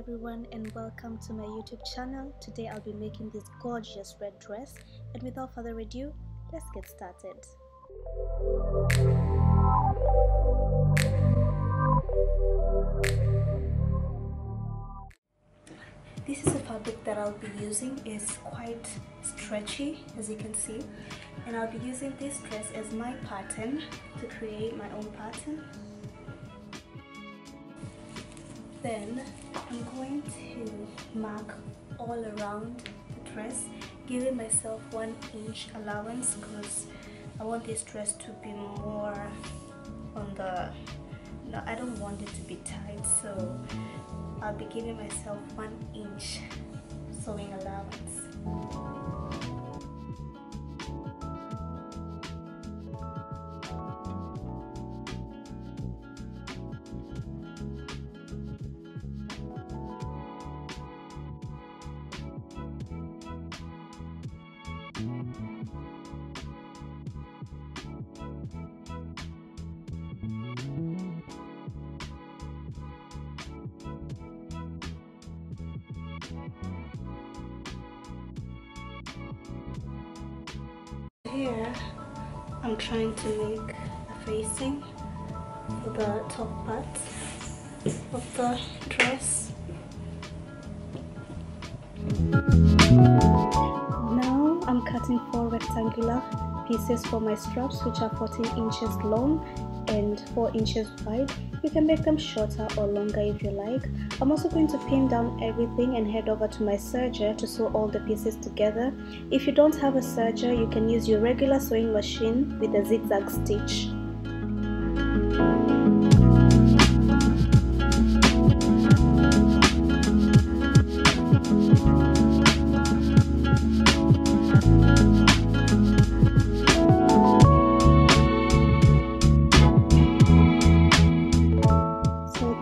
everyone, and welcome to my YouTube channel. Today I'll be making this gorgeous red dress, and without further ado, let's get started. This is the fabric that I'll be using. It's quite stretchy, as you can see, and I'll be using this dress as my pattern to create my own pattern. Then I'm going to mark all around the dress, giving myself 1 inch allowance because I want this dress to be more on the, no, I don't want it to be tight, so I'll be giving myself 1 inch sewing allowance. Here I'm trying to make a facing for the top part of the dress. Now I'm cutting 4 rectangular pieces for my straps, which are 14 inches long and 4 inches wide. You can make them shorter or longer if you like. I'm also going to pin down everything and head over to my serger to sew all the pieces together. If you don't have a serger, you can use your regular sewing machine with a zigzag stitch.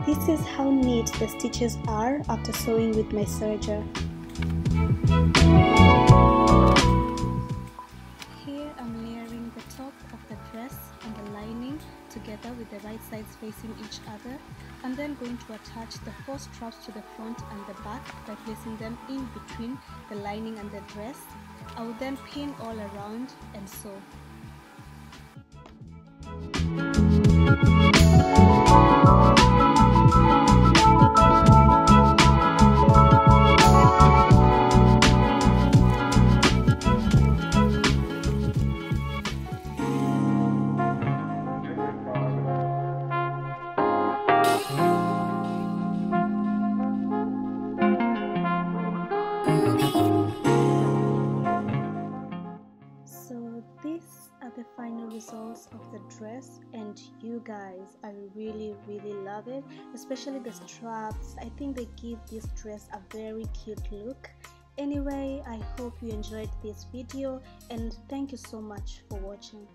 This is how neat the stitches are after sewing with my serger. Here I'm layering the top of the dress and the lining together with the right sides facing each other. I'm then going to attach the 4 straps to the front and the back by placing them in between the lining and the dress. I will then pin all around and sew. So these are the final results of the dress, and you guys, I really love it, especially the straps. I think they give this dress a very cute look. Anyway, I hope you enjoyed this video, and thank you so much for watching.